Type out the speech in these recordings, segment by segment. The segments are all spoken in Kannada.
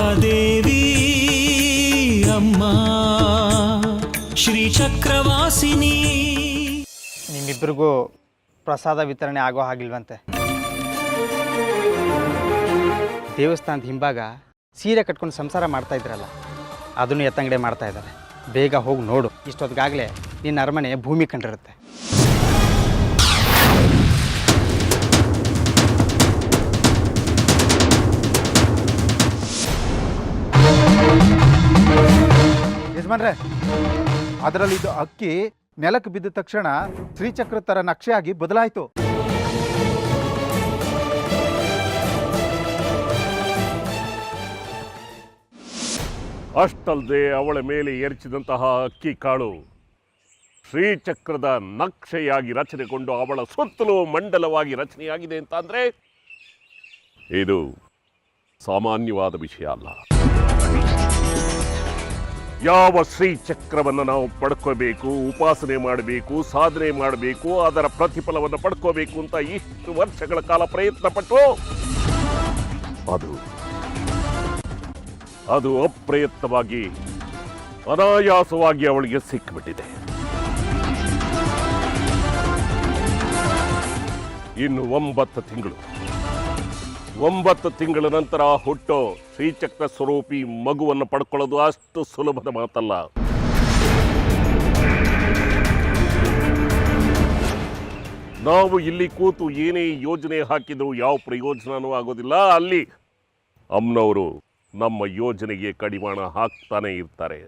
ಮಹಾದೇವಿ ಅಮ್ಮ ಶ್ರೀ ಚಕ್ರವಾಸಿನಿ. ನಿಮ್ಮಿಬ್ಬರಿಗೂ ಪ್ರಸಾದ ವಿತರಣೆ ಆಗೋ ಹಾಗಿಲ್ವಂತೆ. ದೇವಸ್ಥಾನದ ಹಿಂಭಾಗ ಸೀರೆ ಕಟ್ಕೊಂಡು ಸಂಸಾರ ಮಾಡ್ತಾ ಇದ್ರಲ್ಲ, ಅದನ್ನು ಎತ್ತಂಗಡೆ ಮಾಡ್ತಾ ಇದ್ದಾರೆ. ಬೇಗ ಹೋಗಿ ನೋಡು, ಇಷ್ಟೊತ್ತಿಗಾಗಲೇ ನಿನ್ನ ಅರಮನೆ ಭೂಮಿ ಕಂಡಿರುತ್ತೆ. ಯಜಮಾನ್ರೆ, ಅದರಲ್ಲಿ ಇದು ಅಕ್ಕಿ ನೆಲಕ್ಕೆ ಬಿದ್ದ ತಕ್ಷಣ ಶ್ರೀಚಕ್ರ ಥರ ನಕ್ಷೆ ಆಗಿ ಬದಲಾಯಿತು. ಅಷ್ಟಲ್ಲದೆ ಅವಳ ಮೇಲೆ ಎರಚಿದಂತಹ ಅಕ್ಕಿ ಕಾಳು ಶ್ರೀಚಕ್ರದ ನಕ್ಷೆಯಾಗಿ ರಚನೆಗೊಂಡು ಅವಳ ಸುತ್ತಲೂ ಮಂಡಲವಾಗಿ ರಚನೆಯಾಗಿದೆ ಅಂತ ಅಂದರೆ ಇದು ಸಾಮಾನ್ಯವಾದ ವಿಷಯ ಅಲ್ಲ. ಯಾವ ಶ್ರೀಚಕ್ರವನ್ನು ನಾವು ಪಡ್ಕೋಬೇಕು, ಉಪಾಸನೆ ಮಾಡಬೇಕು, ಸಾಧನೆ ಮಾಡಬೇಕು, ಅದರ ಪ್ರತಿಫಲವನ್ನು ಪಡ್ಕೋಬೇಕು ಅಂತ ಇಷ್ಟು ವರ್ಷಗಳ ಕಾಲ ಪ್ರಯತ್ನ ಪಟ್ಟು ಅದು ಅಪ್ರಯತ್ನವಾಗಿ ಅನಾಯಾಸವಾಗಿ ಅವಳಿಗೆ ಸಿಕ್ಕಿಬಿಟ್ಟಿದೆ. ಇನ್ನು 9 ತಿಂಗಳ ನಂತರ ಹುಟ್ಟೋ ಶ್ರೀಚಕ್ರ ಸ್ವರೂಪಿ ಮಗುವನ್ನು ಪಡ್ಕೊಳ್ಳೋದು ಅಷ್ಟು ಸುಲಭದ ಮಾತಲ್ಲ. ನಾವು ಇಲ್ಲಿ ಕೂತು ಏನೇ ಯೋಜನೆ ಹಾಕಿದರೂ ಯಾವ ಪ್ರಯೋಜನವೂ ಆಗೋದಿಲ್ಲ. ಅಲ್ಲಿ ಅಮ್ಮನವರು ನಮ್ಮ ಯೋಜನೆಗೆ ಕಡಿವಾಣ ಹಾಕ್ತಾನೆ ಇರ್ತಾರೆ.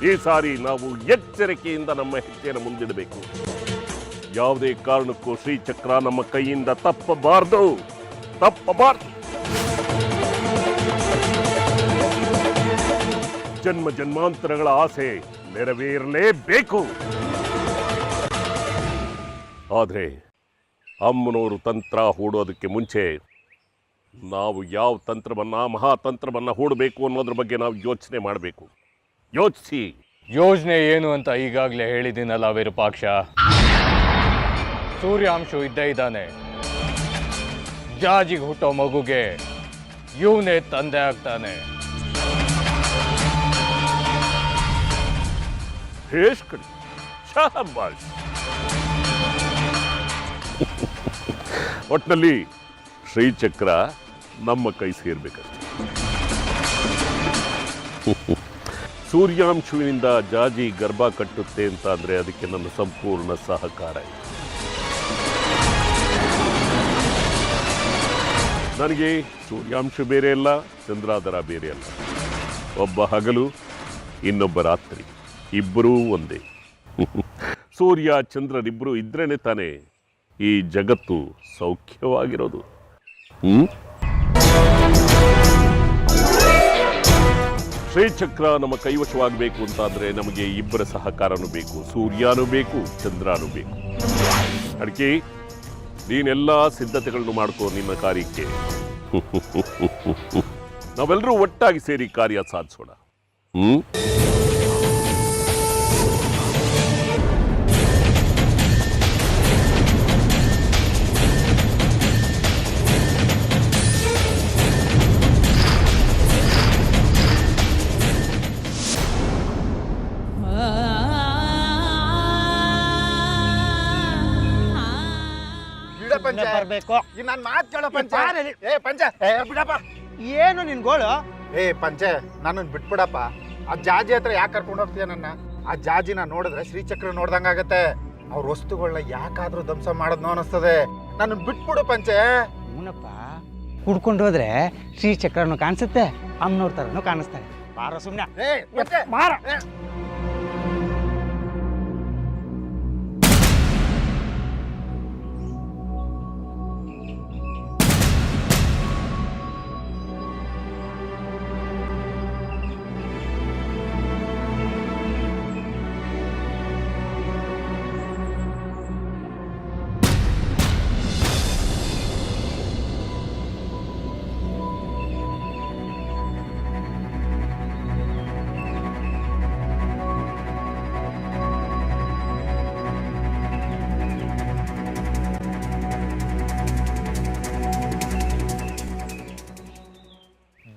ಈ ಸಾರಿ ನಾವು ಎಚ್ಚರಿಕೆಯಿಂದ ನಮ್ಮ ಹೆಜ್ಜೆಯನ್ನು ಮುಂದಿಡಬೇಕು. ಯಾವುದೇ ಕಾರಣಕ್ಕೂ ಶ್ರೀಚಕ್ರ ನಮ್ಮ ಕೈಯಿಂದ ತಪ್ಪಬಾರದು. ಜನ್ಮ ಜನ್ಮಾಂತರಗಳ ಆಸೆ ನೆರವೇರಲೇಬೇಕು. ಆದರೆ ಅಮ್ಮನವರು ತಂತ್ರ ಹೂಡೋದಕ್ಕೆ ಮುಂಚೆ ನಾವು ಯಾವ ತಂತ್ರವನ್ನು, ಮಹಾತಂತ್ರವನ್ನು ಹೂಡಬೇಕು ಅನ್ನೋದ್ರ ಬಗ್ಗೆ ನಾವು ಯೋಚನೆ ಮಾಡಬೇಕು. ಯೋಜನೆ ಏನು ಅಂತ ಈಗಾಗಲೇ ಹೇಳಿದ್ದೀನಲ್ಲ ವಿರೂಪಾಕ್ಷ. ಸೂರ್ಯಾಂಶು ಇದ್ದಾನೆ. ಜಾಜಿಗೆ ಹುಟ್ಟೋ ಮಗುಗೆ ಇವನೇ ತಂದೆ ಆಗ್ತಾನೆ. ಒಟ್ಟಿನಲ್ಲಿ ಶ್ರೀಚಕ್ರ ನಮ್ಮ ಕೈ ಸೇರ್ಬೇಕಷ್ಟೆ. ಸೂರ್ಯಾಂಶುವಿನಿಂದ ಜಾಜಿ ಗರ್ಭ ಕಟ್ಟುತ್ತೆ ಅಂತ ಅಂದರೆ ಅದಕ್ಕೆ ನನ್ನ ಸಂಪೂರ್ಣ ಸಹಕಾರ ಇದೆ. ನನಗೆ ಸೂರ್ಯಾಂಶು ಬೇರೆ ಅಲ್ಲ, ಚಂದ್ರಾಧರ ಬೇರೆ ಅಲ್ಲ. ಒಬ್ಬ ಹಗಲು, ಇನ್ನೊಬ್ಬ ರಾತ್ರಿ, ಇಬ್ಬರೂ ಒಂದೇ. ಸೂರ್ಯ ಚಂದ್ರರಿಬ್ಬರು ಇದ್ರೇನೆ ತಾನೇ ಈ ಜಗತ್ತು ಸೌಖ್ಯವಾಗಿರೋದು. ಶ್ರೀಚಕ್ರ ನಮ್ಮ ಕೈವಶವಾಗಬೇಕು ಅಂತಾದರೆ ನಮಗೆ ಇಬ್ಬರ ಸಹಕಾರನೂ ಬೇಕು. ಸೂರ್ಯನೂ ಬೇಕು, ಚಂದ್ರನೂ ಬೇಕು. ಅದಕ್ಕೆ ನೀನೆಲ್ಲ ಸಿದ್ಧತೆಗಳನ್ನು ಮಾಡ್ಕೋ ನಿನ್ನ ಕಾರ್ಯಕ್ಕೆ. ನಾವೆಲ್ಲರೂ ಒಟ್ಟಾಗಿ ಸೇರಿ ಕಾರ್ಯ ಸಾಧಿಸೋಣ. ಏನು ನಿನ್ ಗೋಳು? ಪಂಚೆ, ನನ್ನ ಬಿಟ್ಬಿಡಪ್ಪ. ಆ ಜಾಜಿ ಹತ್ರ ಯಾಕೆ ಕರ್ಕೊಂಡು ಹೋಗ್ತೀಯ ನನ್ನ? ಆ ಜಾಜಿನ ನೋಡಿದ್ರೆ ಶ್ರೀಚಕ್ರ ನೋಡ್ದಂಗಾಗತ್ತೆ. ಅವ್ರ ವಸ್ತುಗಳನ್ನ ಯಾಕಾದ್ರೂ ಧ್ವಂಸ ಮಾಡೋದ್ನೋ ಅನಿಸ್ತದೆ. ನನ್ನ ಬಿಟ್ಬಿಡು ಪಂಚೆ. ಹೂನಪ್ಪ, ಕುಡ್ಕೊಂಡು ಹೋದ್ರೆ ಶ್ರೀಚಕ್ರನು ಕಾಣಿಸುತ್ತೆ, ಅಮ್ಮನವ್ರ ಥರನೂ ಕಾಣಿಸ್ತಾರೆ. ಬಾರ ಸುಮ್ಮನೆ ಮಾರ.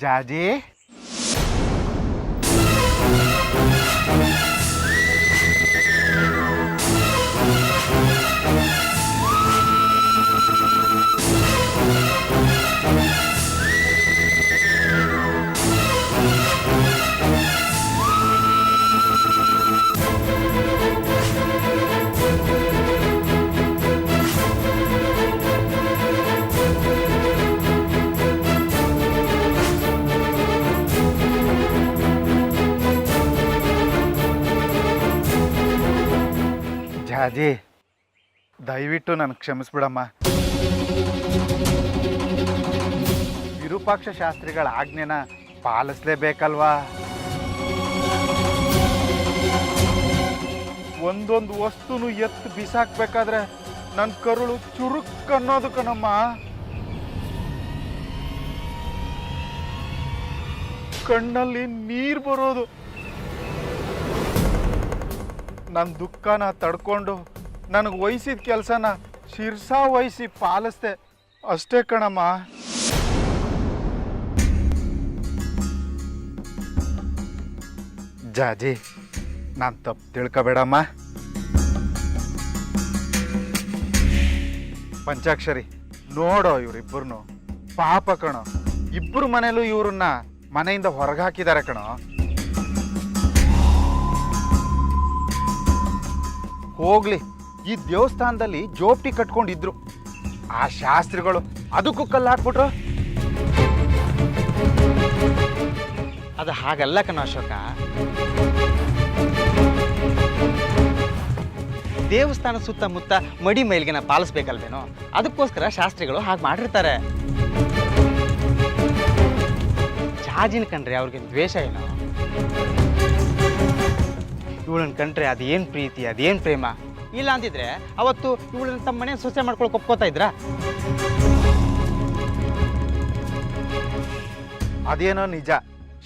ಜಾಜಿ ಜಾಜಿ ದಯವಿಟ್ಟು ನನಗೆ ಕ್ಷಮಿಸ್ಬಿಡಮ್ಮ. ವಿರೂಪಾಕ್ಷ ಶಾಸ್ತ್ರಿಗಳ ಆಜ್ಞೆನ ಪಾಲಿಸ್ಲೇಬೇಕಲ್ವಾ? ಒಂದೊಂದು ವಸ್ತುನು ಎತ್ತು ಬಿಸಾಕ್ಬೇಕಾದ್ರೆ ನನ್ನ ಕರುಳು ಚುರುಕ್ ಅನ್ನೋದು ಕಣಮ್ಮ. ಕಣ್ಣಲ್ಲಿ ನೀರು ಬರೋದು. ನನ್ನ ದುಃಖನ ತಡ್ಕೊಂಡು ನನಗೆ ವಹಿಸಿದ ಕೆಲಸನ ಶಿರ್ಸಾ ವಹಿಸಿ ಪಾಲಿಸ್ದೆ ಅಷ್ಟೇ ಕಣಮ್ಮ. ಜಾಜಿ ನಾನು ತಪ್ಪು ತಿಳ್ಕೊಬೇಡಮ್ಮ. ಪಂಚಾಕ್ಷರಿ ನೋಡೋ ಇವರಿಬ್ಬರನ್ನು ಪಾಪ ಕಣೋ. ಇಬ್ಬರು ಮನೇಲೂ ಇವ್ರನ್ನ ಮನೆಯಿಂದ ಹೊರಗೆ ಹಾಕಿದ್ದಾರೆ ಕಣೋ. ಹೋಗ್ಲಿ, ಈ ದೇವಸ್ಥಾನದಲ್ಲಿ ಜೋಪ್ಟಿ ಕಟ್ಕೊಂಡಿದ್ರು, ಆ ಶಾಸ್ತ್ರಿಗಳು ಅದಕ್ಕೂ ಕಲ್ಲು ಹಾಕ್ಬಿಟ್ರು. ಅದು ಹಾಗಲ್ಲ ಕಣ ಅಶೋಕ. ದೇವಸ್ಥಾನ ಸುತ್ತಮುತ್ತ ಮಡಿ ಮೈಲ್ಗೆನ ಪಾಲಿಸ್ಬೇಕಲ್ವೇನೋ, ಅದಕ್ಕೋಸ್ಕರ ಶಾಸ್ತ್ರಿಗಳು ಹಾಗೆ ಮಾಡಿರ್ತಾರೆ. ಜಾಜಿನ ಕಂಡ್ರೆ ಅವ್ರಿಗೆ ದ್ವೇಷ ಏನೋ, ಇವಳನ್ನ ಕಂಡ್ರೆ ಅದೇನು ಪ್ರೀತಿ ಅದೇನು ಪ್ರೇಮ. ಇಲ್ಲ ಅಂತಿದ್ರೆ ಅವತ್ತು ಇವಳನ್ನ ತಮ್ಮ ಮನೆ ಸೊಸೆ ಮಾಡ್ಕೊಳಕ್ಕೆ ಒಪ್ಕೋತಾ ಇದ್ರ? ಅದೇನೋ ನಿಜ,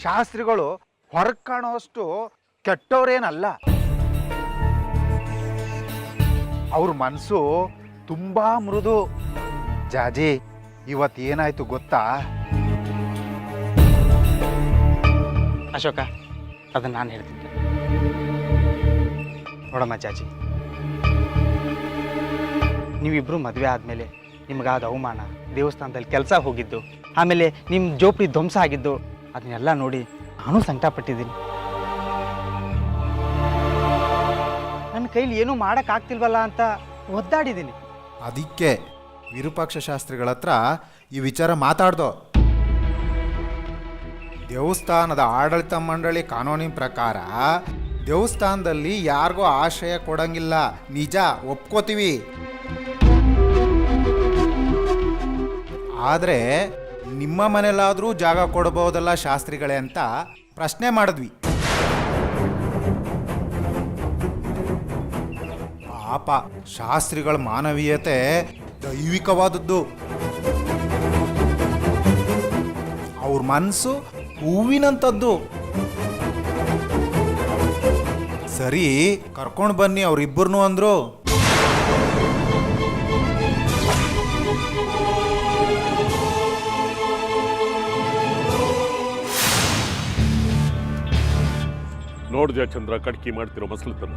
ಶಾಸ್ತ್ರಿಗಳು ಹೊರಗೆ ಕಾಣೋಷ್ಟು ಕೆಟ್ಟವ್ರೇನಲ್ಲ. ಅವ್ರ ಮನಸ್ಸು ತುಂಬಾ ಮೃದು. ಜಾಜಿ ಇವತ್ತೇನಾಯ್ತು ಗೊತ್ತಾ? ಅಶೋಕ, ಅದನ್ನ ನಾನು ಹೇಳ್ತೀನಿ ನೋಡಮ್ಮ. ಜಾಜಿ, ನೀವಿಬ್ರು ಮದುವೆ ಆದಮೇಲೆ ನಿಮಗಾದ ಅವಮಾನ, ದೇವಸ್ಥಾನದಲ್ಲಿ ಕೆಲಸ ಹೋಗಿದ್ದು, ಆಮೇಲೆ ನಿಮ್ಮ ಜೋಪಡಿ ಧ್ವಂಸ ಆಗಿದ್ದು, ಅದನ್ನೆಲ್ಲ ನೋಡಿ ನಾನು ಸಂಕಟಪಟ್ಟಿದ್ದೀನಿ. ನನ್ನ ಕೈಲಿ ಏನೂ ಮಾಡೋಕ್ಕಾಗ್ತಿಲ್ವಲ್ಲ ಅಂತ ಒದ್ದಾಡಿದ್ದೀನಿ. ಅದಕ್ಕೆ ವಿರೂಪಾಕ್ಷ ಶಾಸ್ತ್ರಿಗಳ ಹತ್ರ ಈ ವಿಚಾರ ಮಾತಾಡ್ದೋ. ದೇವಸ್ಥಾನದ ಆಡಳಿತ ಮಂಡಳಿ ಕಾನೂನಿನ ಪ್ರಕಾರ ದೇವಸ್ಥಾನದಲ್ಲಿ ಯಾರಿಗೂ ಆಶ್ರಯ ಕೊಡಂಗಿಲ್ಲ. ನಿಜ, ಒಪ್ಕೋತೀವಿ. ಆದರೆ ನಿಮ್ಮ ಮನೇಲಾದರೂ ಜಾಗ ಕೊಡಬಹುದಲ್ಲ ಶಾಸ್ತ್ರಿಗಳೇ ಅಂತ ಪ್ರಶ್ನೆ ಮಾಡಿದ್ವಿ. ಪಾಪ ಶಾಸ್ತ್ರಿಗಳ ಮಾನವೀಯತೆ ದೈವಿಕವಾದದ್ದು. ಅವ್ರ ಮನಸ್ಸು ಹೂವಿನಂಥದ್ದು. ಸರಿ, ಕರ್ಕೊಂಡು ಬನ್ನಿ ಅವ್ರಿಬ್ಬರನ್ನು ಅಂದ್ರು. ನೋಡಿದೆ ಚಂದ್ರ ಕಡ್ಕಿ ಮಾಡ್ತಿರೋ ಮಸಲತನ.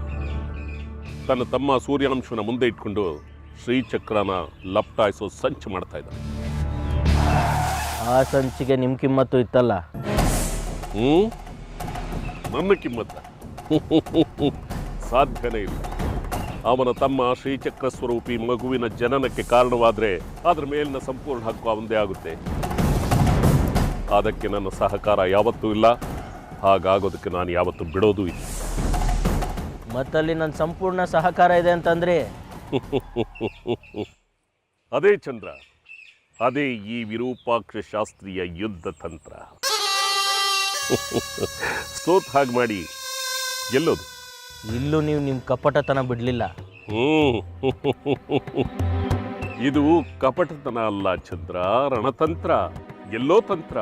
ತನ್ನ ತಮ್ಮ ಸೂರ್ಯಾಂಶನ ಮುಂದೆ ಇಟ್ಕೊಂಡು ಶ್ರೀಚಕ್ರನ ಲಪ್ಟಾಯಿಸೋ ಸಂಚು ಮಾಡ್ತಾ ಇದ್ದ. ಆ ಸಂಚಿಗೆ ನಿಮ್ಮ ಕಿಮ್ಮತ್ತು ಇತ್ತಲ್ಲ. ನನ್ನ ಕಿಮ್ಮತ್ತ ಸಾಧ್ಯನೇ ಇಲ್ಲ. ಅವನ ತಮ್ಮ ಶ್ರೀಚಕ್ರ ಸ್ವರೂಪಿ ಮಗುವಿನ ಜನನಕ್ಕೆ ಕಾರಣವಾದರೆ ಅದರ ಮೇಲಿನ ಸಂಪೂರ್ಣ ಹಕ್ಕು ಅವಂದೇ ಆಗುತ್ತೆ. ಅದಕ್ಕೆ ನನ್ನ ಸಹಕಾರ ಯಾವತ್ತೂ ಇಲ್ಲ. ಹಾಗಾಗೋದಕ್ಕೆ ನಾನು ಯಾವತ್ತೂ ಬಿಡೋದೂ ಇಲ್ಲ. ಮತ್ತಲ್ಲಿ ನನ್ನ ಸಂಪೂರ್ಣ ಸಹಕಾರ ಇದೆ ಅಂತಂದ್ರೆ ಅದೇ ಚಂದ್ರ, ಅದೇ ಈ ವಿರೂಪಾಕ್ಷ ಶಾಸ್ತ್ರೀಯ ಯುದ್ಧ ತಂತ್ರ. ಸೋತ್ ಹಾಗೆ ಮಾಡಿ ಗೆಲ್ಲೋದು. ಇಲ್ಲೂ ನೀವು ನಿಮ್ಮ ಕಪಟತನ ಬಿಡಲಿಲ್ಲ. ಇದು ಕಪಟತನ ಅಲ್ಲ ಚಂದ್ರ, ರಣತಂತ್ರ, ಗೆಲ್ಲೋ ತಂತ್ರ.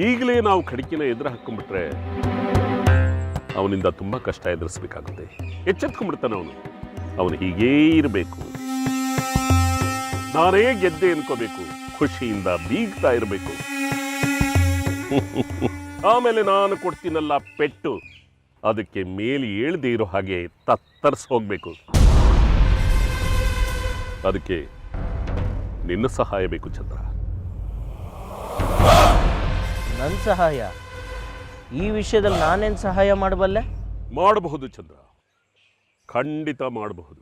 ಈಗಲೇ ನಾವು ಖಡ್ಕಿನ ಎದುರು ಹಾಕೊಂಡ್ಬಿಟ್ರೆ ಅವನಿಂದ ತುಂಬ ಕಷ್ಟ ಎದುರಿಸ್ಬೇಕಾಗುತ್ತೆ. ಎಚ್ಚೆತ್ಕೊಂಡ್ಬಿಡ್ತಾನೆ ಅವನು ಹೀಗೇ ಇರಬೇಕು. ನಾನೇ ಗೆದ್ದೆ ಅನ್ಕೋಬೇಕು. ಖುಷಿಯಿಂದ ಬೀಗ್ತಾ ಇರಬೇಕು. ಆಮೇಲೆ ನಾನು ಕೊಡ್ತೀನಲ್ಲ ಪೆಟ್ಟು, ಅದಕ್ಕೆ ಮೇಲೆ ಏಳದೆ ಇರೋ ಹಾಗೆ ತತ್ತರಿಸಿ ಹೋಗ್ಬೇಕು. ಅದಕ್ಕೆ ನಿನ್ನ ಸಹಾಯ ಬೇಕು ಚಂದ್ರ. ನನ್ನ ಸಹಾಯ? ಈ ವಿಷಯದಲ್ಲಿ ನಾನೇನು ಸಹಾಯ ಮಾಡಬಲ್ಲೆ? ಮಾಡಬಹುದು ಚಂದ್ರ, ಖಂಡಿತ ಮಾಡಬಹುದು.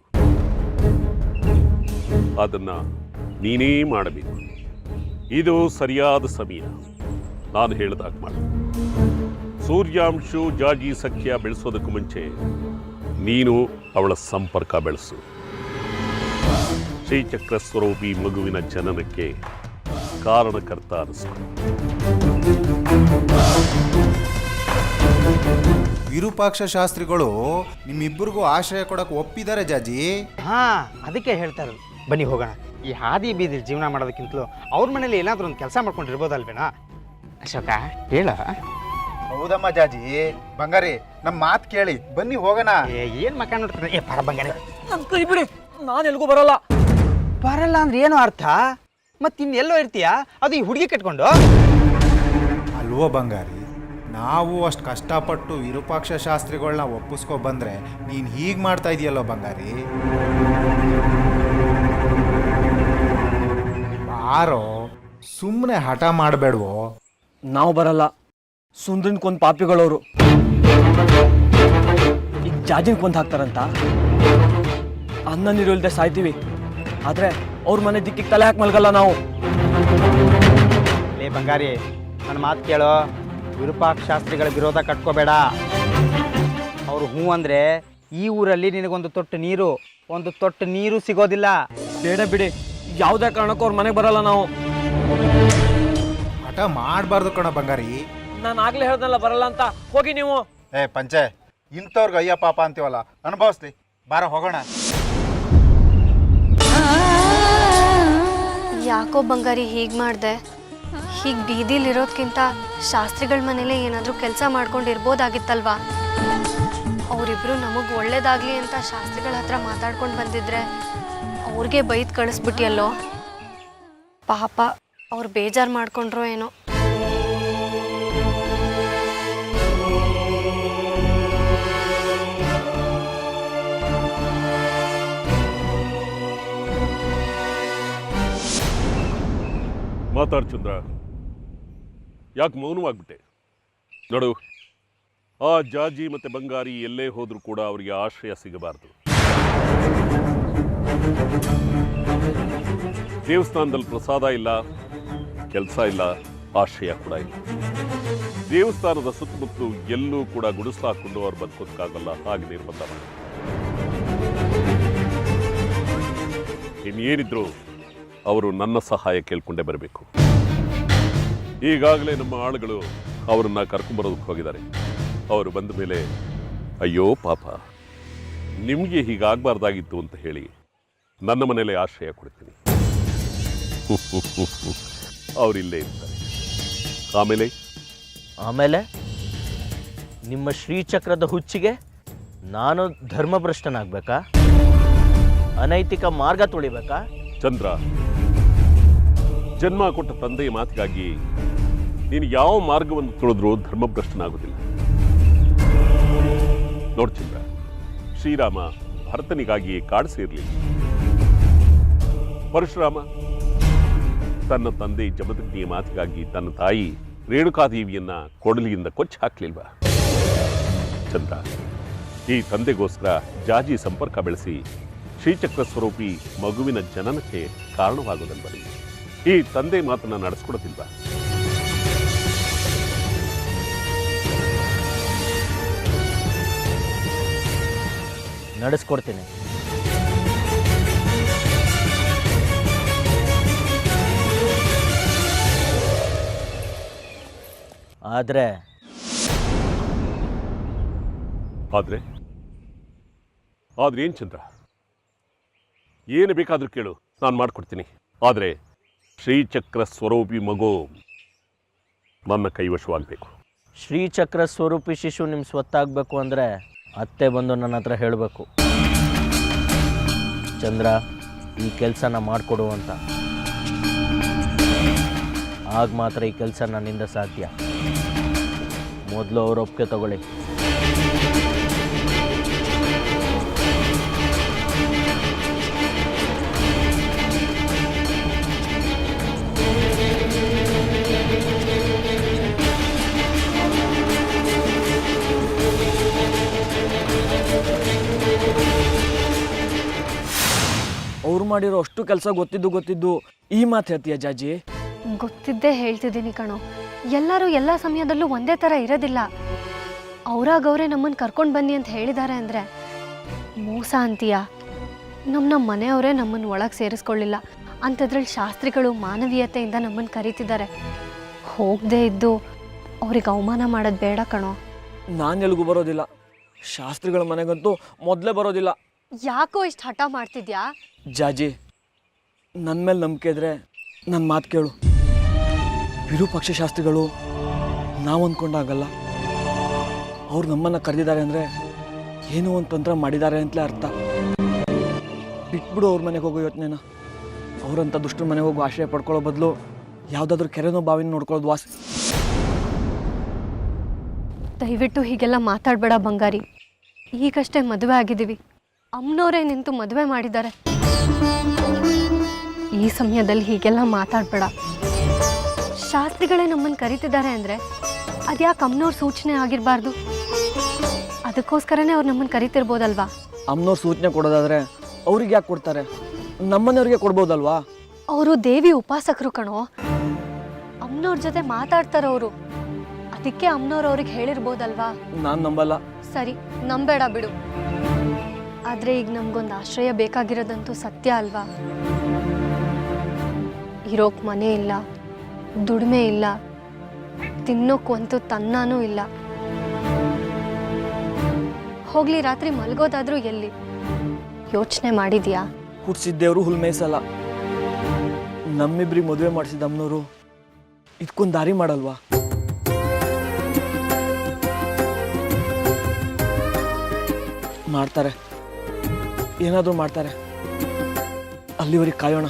ಅದನ್ನ ನೀನೇ ಮಾಡಬೇಕು. ಇದು ಸರಿಯಾದ ಸಮಯ. ನಾನು ಹೇಳಿದಾಗ ಮಾಡು. ಸೂರ್ಯಾಂಶು ಜಾಜಿ ಸಖ್ಯ ಬೆಳೆಸೋದಕ್ಕೂ ಮುಂಚೆ ನೀನು ಅವಳ ಸಂಪರ್ಕ ಬೆಳೆಸು. ಶ್ರೀಚಕ್ರ ಸ್ವರೂಪಿ ಮಗುವಿನ ಜನನಕ್ಕೆ ಕಾರಣಕರ್ತ ಅನಿಸ್ಕೊ. ವಿರೂಪಾಕ್ಷ ಶಾಸ್ತ್ರಿಗಳು ನಿಮ್ಮಿಬ್ಬರಿಗೂ ಆಶ್ರಯ ಕೊಡಕ್ಕೆ ಒಪ್ಪಿದ್ದಾರೆ ಜಾಜಿ. ಹಾಂ, ಅದಕ್ಕೆ ಹೇಳ್ತಾ ಇರೋದು. ಬನ್ನಿ ಹೋಗೋಣ. ಈ ಹಾದಿ ಬೀದಿ ಜೀವನ ಮಾಡೋದಕ್ಕಿಂತಲೂ ಅವ್ರ ಮನೇಲಿ ಏನಾದರೂ ಒಂದು ಕೆಲಸ ಮಾಡ್ಕೊಂಡಿರ್ಬೋದಲ್ವೇನಾ? ಅಶೋಕ ಹೇಳ. ಹೌದಮ್ಮ ಜಾಜಿ. ಬಂಗಾರಿ, ನಮ್ಮ ಮಾತು ಕೇಳಿ ಬನ್ನಿ ಹೋಗೋಣ. ಏನು ಮಕ್ಕ ನೋಡ್ತಾರೆ? ಏ ಪರ ಬಂಗಾರಿ, ನನ್ನ ಕೈ ಬಿಡಿ, ನಾನು ಎಲ್ಗೂ ಬರಲ್ಲ. ಬರಲ್ಲ ಅಂದ್ರೆ ಏನು ಅರ್ಥ? ಮತ್ತೆ ಇನ್ನೆಲ್ಲೋ ಇರ್ತೀಯಾ? ಅದು ಈ ಹುಡುಗಿ ಕಟ್ಕೊಂಡು? ಅಲ್ವೋ ಬಂಗಾರಿ, ನಾವು ಅಷ್ಟು ಕಷ್ಟಪಟ್ಟು ವಿರೂಪಾಕ್ಷ ಶಾಸ್ತ್ರಿಗಳನ್ನ ಒಪ್ಪಿಸ್ಕೊ ಬಂದ್ರೆ ನೀನು ಹೀಗೆ ಮಾಡ್ತಾ ಇದೆಯಲ್ಲೋ ಬಂಗಾರಿ. ಬಾರೋ, ಸುಮ್ಮನೆ ಹಠ ಮಾಡಬೇಡ್ವೋ. ನಾವು ಬರಲ್ಲ. ಸುಂದ್ರನ್ಕೊಂದು ಪಾಪಿಗಳವರು ಈಗ ಜಾಜಿನ ಕೊಂದು ಹಾಕ್ತಾರಂತ. ಅನ್ನ ನೀರು ಇಲ್ಲದೆ ಸಾಯ್ತೀವಿ, ಆದರೆ ಅವ್ರ ಮನೆ ದಿಕ್ಕಿಗೆ ತಲೆ ಹಾಕಿ ಮಲ್ಗಲ್ಲ ನಾವು. ಲೇ ಬಂಗಾರಿ, ನನ್ನ ಮಾತು ಕೇಳೋ. ವಿರೂಪಾಕ್ಷ ಶಾಸ್ತ್ರಿಗಳ ವಿರೋಧ ಕಟ್ಕೋಬೇಡ. ಅವರು ಹ್ಞೂ ಅಂದರೆ ಈ ಊರಲ್ಲಿ ನಿನಗೊಂದು ತೊಟ್ಟು ನೀರು ಸಿಗೋದಿಲ್ಲ. ಬೇಡ ಬಿಡಿ, ಯಾವುದೇ ಕಾರಣಕ್ಕೂ ಅವ್ರ ಮನೆಗೆ ಬರಲ್ಲ ನಾವು. ಹಠ ಮಾಡಬಾರ್ದು ಕಣ ಬಂಗಾರಿ. ನಾನು ಆಗ್ಲೇ ಹೇಳ್ದಲ್ಲ ಬರಲ್ಲ ಅಂತ. ಹೋಗಿ ನೀವು. ಏ ಪಂಚೆ, ಇಂಥವ್ರಿಗೆ ಅಯ್ಯ ಪಾಪ ಅಂತೀವಲ್ಲ, ಅನುಭವಿಸ್ಲಿ. ಬಾರ ಹೋಗೋಣ. ಯಾಕೋ ಬಂಗಾರಿ ಹೀಗೆ ಮಾಡಿದೆ? ಹೀಗೆ ಬೀದಿಲಿರೋದ್ಕಿಂತ ಶಾಸ್ತ್ರಿಗಳ ಮನೇಲೆ ಏನಾದರೂ ಕೆಲಸ ಮಾಡ್ಕೊಂಡಿರ್ಬೋದಾಗಿತ್ತಲ್ವಾ? ಅವರಿಬ್ರು ನಮಗೆ ಒಳ್ಳೇದಾಗಲಿ ಅಂತ ಶಾಸ್ತ್ರಿಗಳ ಹತ್ರ ಮಾತಾಡ್ಕೊಂಡು ಬಂದಿದ್ರೆ ಅವ್ರಿಗೆ ಬೈದು ಕಳಿಸ್ಬಿಟ್ಟಿಯಲ್ಲೋ. ಪಾಪ ಅವ್ರು ಬೇಜಾರು ಮಾಡ್ಕೊಂಡ್ರೋ ಏನೋ. ಮಾತಾಡ್ ಚಂದ್ರ, ಯಾಕೆ ಮೌನವಾಗ್ಬಿಟ್ಟೆ? ನೋಡು, ಆ ಜಾಜಿ ಮತ್ತೆ ಬಂಗಾರಿ ಎಲ್ಲೇ ಹೋದ್ರೂ ಕೂಡ ಅವರಿಗೆ ಆಶ್ರಯ ಸಿಗಬಾರ್ದು. ದೇವಸ್ಥಾನದಲ್ಲಿ ಪ್ರಸಾದ ಇಲ್ಲ, ಕೆಲಸ ಇಲ್ಲ, ಆಶ್ರಯ ಕೂಡ ಇಲ್ಲ. ದೇವಸ್ಥಾನದ ಸುತ್ತಮುತ್ತಲು ಎಲ್ಲೂ ಕೂಡ ಗುಡಿಸ್ಲು ಹಾಕೊಂಡು ಅವ್ರು ಬದುಕೋದಕ್ಕಾಗಲ್ಲ. ಹಾಗೆ ನಿರ್ಬಂಧ ಮಾಡಿ ಇನ್ನೇನಿದ್ರು ಅವರು ನನ್ನ ಸಹಾಯ ಕೇಳ್ಕೊಂಡೇ ಬರಬೇಕು. ಈಗಾಗಲೇ ನಮ್ಮ ಆಳುಗಳು ಅವರನ್ನ ಕರ್ಕೊಂಬರೋದಕ್ಕೆ ಹೋಗಿದ್ದಾರೆ. ಅವರು ಬಂದ ಮೇಲೆ ಅಯ್ಯೋ ಪಾಪ, ನಿಮಗೆ ಹೀಗಾಗಬಾರ್ದಾಗಿತ್ತು ಅಂತ ಹೇಳಿ ನನ್ನ ಮನೇಲೆ ಆಶ್ರಯ ಕೊಡ್ತೀನಿ. ಅವರಿಲ್ಲೇ ಇರ್ತಾರೆ. ಆಮೇಲೆ ನಿಮ್ಮ ಶ್ರೀಚಕ್ರದ ಹುಚ್ಚಿಗೆ ನಾನು ಧರ್ಮಭ್ರಷ್ಟನಾಗಬೇಕಾ? ಅನೈತಿಕ ಮಾರ್ಗ ತುಳಿಬೇಕಾ? ಚಂದ್ರ, ಜನ್ಮ ಕೊಟ್ಟ ತಂದೆಯ ಮಾತಿಗಾಗಿ ನೀನು ಯಾವ ಮಾರ್ಗವನ್ನು ತುಳಿದ್ರೂ ಧರ್ಮಭ್ರಷ್ಟನಾಗುವುದಿಲ್ಲ. ನೋಡು ಚಂದ್ರ, ಶ್ರೀರಾಮ ಭರತನಿಗಾಗಿ ಕಾಡು ಸೇರಲಿಲ್ಲ. ಪರಶುರಾಮ ತನ್ನ ತಂದೆ ಜಮದಗ್ನಿಯ ಮಾತಿಗಾಗಿ ತನ್ನ ತಾಯಿ ರೇಣುಕಾದೇವಿಯನ್ನ ಕೊಡಲಿಯಿಂದ ಕೊಚ್ಚಿ ಹಾಕ್ಲಿಲ್ವಾ? ಚಂದ್ರ, ಈ ತಂದೆಗೋಸ್ಕರ ಜಾಜಿ ಸಂಪರ್ಕ ಬೆಳೆಸಿ ಶ್ರೀಚಕ್ರ ಸ್ವರೂಪಿ ಮಗುವಿನ ಜನನಕ್ಕೆ ಕಾರಣವಾಗೋದಲ್ವರಿ? ಈ ತಂದೆ ಮಾತನ್ನ ನಡೆಸ್ಕೊಡೋದಿಲ್ವಾ? ನಡೆಸ್ಕೊಡ್ತೀನಿ. ಆದ್ರೆ ಏನ್ ಚಂದ್ರ? ಏನು ಬೇಕಾದ್ರೂ ಕೇಳು, ನಾನು ಮಾಡ್ಕೊಡ್ತೀನಿ. ಆದರೆ ಶ್ರೀಚಕ್ರ ಸ್ವರೂಪಿ ಮಗು ನನ್ನ ಕೈವಶವಾಗಬೇಕು. ಶ್ರೀಚಕ್ರ ಸ್ವರೂಪಿ ಶಿಶು ನಿಮ್ಮ ಸ್ವತ್ತಾಗಬೇಕು ಅಂದರೆ ಅತ್ತೆ ಬಂದು ನನ್ನ ಹತ್ರ ಹೇಳಬೇಕು, ಚಂದ್ರ ಈ ಕೆಲಸನ ಮಾಡಿಕೊಡು ಅಂತ. ಆಗ ಮಾತ್ರ ಈ ಕೆಲಸ ನನ್ನಿಂದ ಸಾಧ್ಯ. ಮೊದಲು ಅವ್ರ ಒಪ್ಪಿಗೆ ತಗೊಳ್ಳಿ. ಅವ್ರು ಮಾಡಿರೋ ಅಷ್ಟು ಕೆಲಸ ಗೊತ್ತಿದ್ದು ಈ ಮಾತು ಹೇಳ್ತೀಯ ಜಾಜಿ? ಗೊತ್ತಿದ್ದೇ ಹೇಳ್ತಿದ್ದೀನಿ ಕಣೋ. ಎಲ್ಲರೂ ಎಲ್ಲ ಸಮಯದಲ್ಲೂ ಒಂದೇ ಥರ ಇರೋದಿಲ್ಲ. ಅವರೇ ನಮ್ಮನ್ನು ಕರ್ಕೊಂಡು ಬನ್ನಿ ಅಂತ ಹೇಳಿದ್ದಾರೆ ಅಂದರೆ ಮೋಸ ಅಂತೀಯ? ನಮ್ಮ ಮನೆಯವರೇ ನಮ್ಮನ್ನು ಒಳಗೆ ಸೇರಿಸ್ಕೊಳ್ಳಿಲ್ಲ ಅಂಥದ್ರಲ್ಲಿ ಶಾಸ್ತ್ರಿಗಳು ಮಾನವೀಯತೆಯಿಂದ ನಮ್ಮನ್ನು ಕರೀತಿದ್ದಾರೆ. ಹೋಗದೇ ಇದ್ದು ಅವ್ರಿಗೆ ಅವಮಾನ ಮಾಡೋದು ಬೇಡ ಕಣೋ. ನಾನು ಎಲ್ಗೂ ಬರೋದಿಲ್ಲ, ಶಾಸ್ತ್ರಿಗಳ ಮನೆಗಂತೂ ಮೊದಲೇ ಬರೋದಿಲ್ಲ. ಯಾಕೋ ಇಷ್ಟು ಹಠ ಮಾಡ್ತಿದ್ಯಾ? ಜಾಜಿ, ನನ್ನ ಮೇಲೆ ನಂಬಿಕೆ ಇದ್ರೆ ನನ್ನ ಮಾತು ಕೇಳು. ವಿರೂಪಾಕ್ಷ ಶಾಸ್ತ್ರಿಗಳು ನಾವು ಅಂದ್ಕೊಂಡಾಗಲ್ಲ. ಅವ್ರು ನಮ್ಮನ್ನು ಕರೆದಿದ್ದಾರೆ ಅಂದರೆ ಏನೋ ಒಂದು ತಂತ್ರ ಮಾಡಿದ್ದಾರೆ ಅಂತಲೇ ಅರ್ಥ. ಬಿಟ್ಬಿಡು ಅವ್ರ ಮನೆಗೆ ಹೋಗೋ ಯೋಚನೆನ. ಅವರಂಥ ದುಷ್ಟರ ಮನೆಗೆ ಹೋಗೋ ಆಶ್ರಯ ಪಡ್ಕೊಳ್ಳೋ ಬದಲು ಯಾವುದಾದ್ರೂ ಕೆರೆನೋ ಬಾವಿನ ನೋಡ್ಕೊಳ್ಳೋದು ವಾಸಿ. ದಯವಿಟ್ಟು ಹೀಗೆಲ್ಲ ಮಾತಾಡಬೇಡ ಬಂಗಾರಿ. ಈಗಷ್ಟೇ ಮದುವೆ ಆಗಿದ್ದೀವಿ. ಅಮ್ಮನವರೇ ನಿಂತು ಮದುವೆ ಮಾಡಿದ್ದಾರೆ. ಈ ಸಮಯದಲ್ಲಿ ಹೀಗೆಲ್ಲ ಮಾತಾಡಬೇಡ. ಶಾಸ್ತ್ರಿಗಳೇ ನಮ್ಮನ್ನು ಕರೀತಿದ್ದಾರೆ ಅಂದರೆ ಅದ್ಯಾಕೆ ಅಮ್ಮನವ್ರ ಸೂಚನೆ ಆಗಿರಬಾರ್ದು? ಅದಕ್ಕೋಸ್ಕರನೇ ಅವ್ರು ನಮ್ಮನ್ನು ಕರಿತಿರ್ಬೋದಲ್ವಾ? ಅಮ್ಮನವ್ರು ಸೂಚನೆ ಕೊಡೋದಾದರೆ ಅವ್ರಿಗೆ ಯಾಕೆ ಕೊಡ್ತಾರೆ? ನಮ್ಮನೆಯವ್ರಿಗೆ ಕೊಡ್ಬೋದಲ್ವಾ? ಅವರು ದೇವಿ ಉಪಾಸಕರು ಕಣೋ. ಅಮ್ಮನವ್ರ ಜೊತೆ ಮಾತಾಡ್ತಾರವರು. ಅದಕ್ಕೆ ಅಮ್ಮನವ್ರು ಅವ್ರಿಗೆ ಹೇಳಿರ್ಬೋದಲ್ವಾ? ನಾನು ನಂಬಲ್ಲ. ಸರಿ, ನಂಬೇಡ ಬಿಡು. ಆದರೆ ಈಗ ನಮಗೊಂದು ಆಶ್ರಯ ಬೇಕಾಗಿರೋದಂತೂ ಸತ್ಯ ಅಲ್ವಾ? ಇರೋಕ್ ಮನೆ ಇಲ್ಲ, ದುಡಿಮೆ ಇಲ್ಲ, ತಿನ್ನೋಕ್ಕಂತೂ ತನ್ನೂ ಇಲ್ಲ. ಹೋಗ್ಲಿ, ರಾತ್ರಿ ಮಲ್ಗೋದಾದ್ರೂ ಎಲ್ಲಿ? ಯೋಚನೆ ಮಾಡಿದ್ಯಾ? ಹುಟ್ಟಿಸಿದ್ದೇವರು ಹುಲ್ ಮೇಯ್ಸಲ್ಲ. ನಮ್ಮಿಬ್ರಿಗೆ ಮದುವೆ ಮಾಡಿಸಿದ ಅಮ್ಮನವರು ಇದಕ್ಕೊಂದು ದಾರಿ ಮಾಡಲ್ವಾ? ಮಾಡ್ತಾರೆ, ಏನಾದರೂ ಮಾಡ್ತಾರೆ. ಅಲ್ಲಿವರೆಗೆ ಕಾಯೋಣ.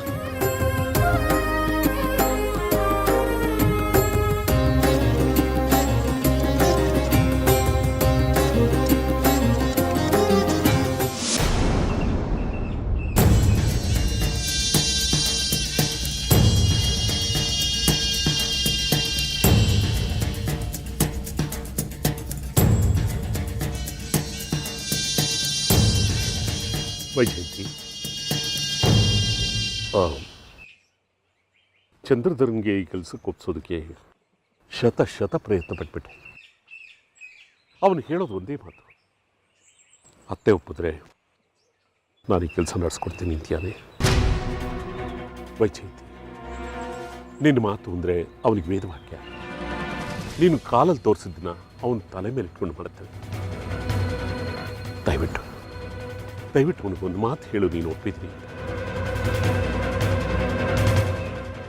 ವೈಜಯಂತಿ, ಚಂದ್ರಧರನ್ಗೆ ಈ ಕೆಲಸಕ್ಕೆ ಒಪ್ಸೋದಕ್ಕೆ ಶತ ಪ್ರಯತ್ನ ಪಟ್ಬಿಟ್ಟೆ. ಅವನು ಹೇಳೋದು ಒಂದೇ ಮಾತು, ಅತ್ತೆ ಒಪ್ಪಿದ್ರೆ ನಾನು ಈ ಕೆಲಸ ನಡೆಸ್ಕೊಡ್ತೀನಿ ಅಂತೀಯಾನೆ. ವೈಜಯಂತಿ, ನಿನ್ನ ಮಾತು ಅಂದರೆ ಅವನಿಗೆ ವೇದವಾಕ್ಯ. ನೀನು ಕಾಲಲ್ಲಿ ತೋರಿಸಿದ್ದನ್ನ ಅವನ ತಲೆ ಮೇಲೆ ಇಟ್ಕೊಂಡು ಮಾಡುತ್ತೇನೆ. ದಯವಿಟ್ಟು ಅವನಿಗೊಂದು ಮಾತು ಹೇಳು, ನೀನು ಒಪ್ಪಿದ್ದೀನಿ.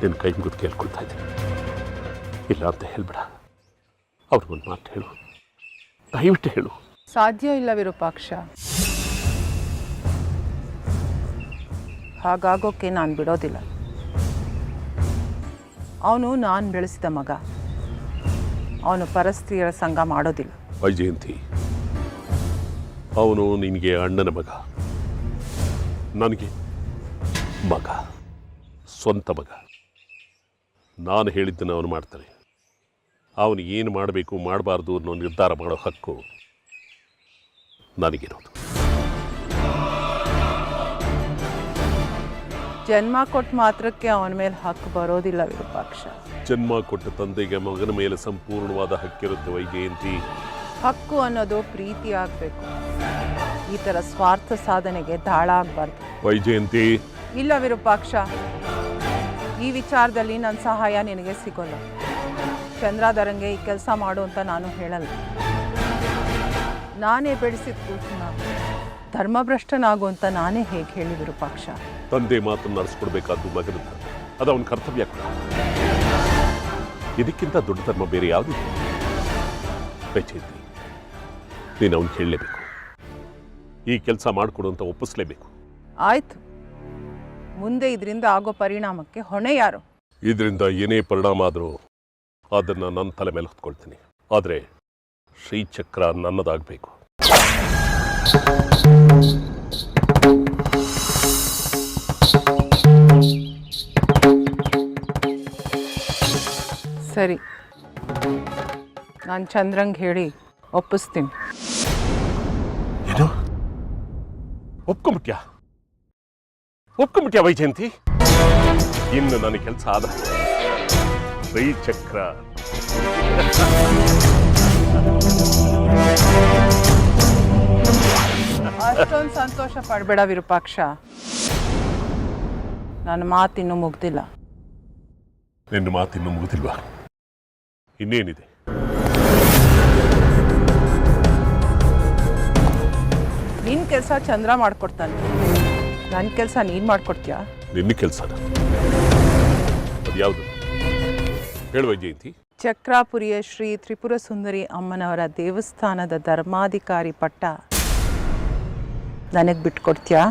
ನಿನ್ನ ಕೈ ಮುಗಿದು ಕೇಳ್ಕೊಳ್ತಾ ಇದ್ದೀನಿ. ಇಲ್ಲ ಅಂತ ಹೇಳ್ಬೇಡ. ಅವ್ರಿಗೊಂದು ಮಾತು ಹೇಳು, ದಯವಿಟ್ಟು ಹೇಳು. ಸಾಧ್ಯ ಇಲ್ಲ ವಿರೂಪಾಕ್ಷ. ಹಾಗಾಗೋಕ್ಕೆ ನಾನು ಬಿಡೋದಿಲ್ಲ. ಅವನು ನಾನು ಬೆಳೆಸಿದ ಮಗ. ಅವನು ಪರಸ್ತ್ರೀಯರ ಸಂಘ ಮಾಡೋದಿಲ್ಲ. ವೈಜಯಂತಿ, ಅವನು ನಿನಗೆ ಅಣ್ಣನ ಮಗ, ನನಗೆ ಮಗ, ಸ್ವಂತ ಮಗ. ನಾನು ಹೇಳಿದ್ದನ್ನು ಅವನು ಮಾಡ್ತಾನೆ. ಅವನು ಏನು ಮಾಡಬೇಕು ಮಾಡಬಾರ್ದು ಅನ್ನೋ ನಿರ್ಧಾರ ಮಾಡೋ ಹಕ್ಕು ನನಗಿರೋದು. ಜನ್ಮ ಕೊಟ್ಟ ಮಾತ್ರಕ್ಕೆ ಅವನ ಮೇಲೆ ಹಕ್ಕು ಬರೋದಿಲ್ಲ ವಿರೂಪಾಕ್ಷ. ಜನ್ಮ ಕೊಟ್ಟ ತಂದೆಗೆ ಮಗನ ಮೇಲೆ ಸಂಪೂರ್ಣವಾದ ಹಕ್ಕಿರುತ್ತೆ ವೈಜಯಂತಿ. ಹಕ್ಕು ಅನ್ನೋದು ಪ್ರೀತಿ ಆಗಬೇಕು. ಈ ಥರ ಸ್ವಾರ್ಥ ಸಾಧನೆಗೆ ದಾಳ ಆಗಬಾರ್ದು. ವೈಜಯಂತಿ, ಇಲ್ಲ ವಿರೂಪಾಕ್ಷ, ಈ ವಿಚಾರದಲ್ಲಿ ನನ್ನ ಸಹಾಯ ನಿನಗೆ ಸಿಗೋಲ್ಲ. ಚಂದ್ರಾಧರಂಗೆ ಈ ಕೆಲಸ ಮಾಡು ಅಂತ ನಾನು ಹೇಳಲ್ಲ. ನಾನೇ ಬೆಳೆಸಿದ ಕೂಸನ್ನ ಧರ್ಮಭ್ರಷ್ಟನಾಗು ಅಂತ ನಾನೇ ಹೇಗೆ ಹೇಳಿ ವಿರೂಪಾಕ್ಷ? ತಂದೆ ಮಾತನ್ನು ನಡೆಸ್ಕೊಡ್ಬೇಕಾದ್ದು ಮಗನ ಧರ್ಮ, ಅದು ಅವನ ಕರ್ತವ್ಯ ಕೂಡ. ಇದಕ್ಕಿಂತ ದೊಡ್ಡ ಧರ್ಮ ಬೇರೆ ಯಾವುದು? ವೈಜಯಂತಿ, ನೀನು ಅವನು ಹೇಳಲೇಬೇಕು. ಈ ಕೆಲಸ ಮಾಡಿಕೊಡು ಅಂತ ಒಪ್ಪಿಸ್ಲೇಬೇಕು. ಆಯ್ತು, ಮುಂದೆ ಇದರಿಂದ ಆಗೋ ಪರಿಣಾಮಕ್ಕೆ ಹೊಣೆ ಯಾರು? ಇದರಿಂದ ಏನೇ ಪರಿಣಾಮ ಆದರೂ ಅದನ್ನು ನನ್ನ ತಲೆ ಮೇಲೆ ಹೊತ್ಕೊಳ್ತೀನಿ. ಆದರೆ ಶ್ರೀಚಕ್ರ ನನ್ನದಾಗಬೇಕು. ಸರಿ, ನಾನು ಚಂದ್ರಂಗೆ ಹೇಳಿ ಒಪ್ಪಿಸ್ತೀನಿ. ಏನು ಒಪ್ಕೊಂಬಿಟ್ಯಾ ವೈಜಯಂತಿ? ಇನ್ನು ನನ್ನ ಕೆಲಸ ಆದ ಶ್ರೀಚಕ್ರ. ಅಷ್ಟೊಂದು ಸಂತೋಷ ಪಡಬೇಡ ವಿರೂಪಾಕ್ಷ, ನನ್ನ ಮಾತಿನ್ನೂ ಮುಗ್ದಿಲ್ಲ. ನಿನ್ನ ಮಾತಿನ್ನೂ ಮುಗಿದಿಲ್ವಾ? ಇನ್ನೇನಿದೆ? ನಿನ್ನ ಕೆಲಸ ಚಂದ್ರ ಮಾಡ್ಕೊಡ್ತಾನೆ, ನನ್ನ ಕೆಲಸ ನೀನು ಮಾಡ್ಕೊಡ್ತೀಯಾ? ನಿನ್ನ ಕೆಲಸನ ಅದ್ಯಾವುದು ಹೇಳು ವೈಜಯಂತಿ. ಚಕ್ರಾಪುರಿಯ ಶ್ರೀ ತ್ರಿಪುರ ಸುಂದರಿ ಅಮ್ಮನವರ ದೇವಸ್ಥಾನದ ಧರ್ಮಾಧಿಕಾರಿ ಪಟ್ಟ ನನಗೆ ಬಿಟ್ಕೊಡ್ತೀಯಾ?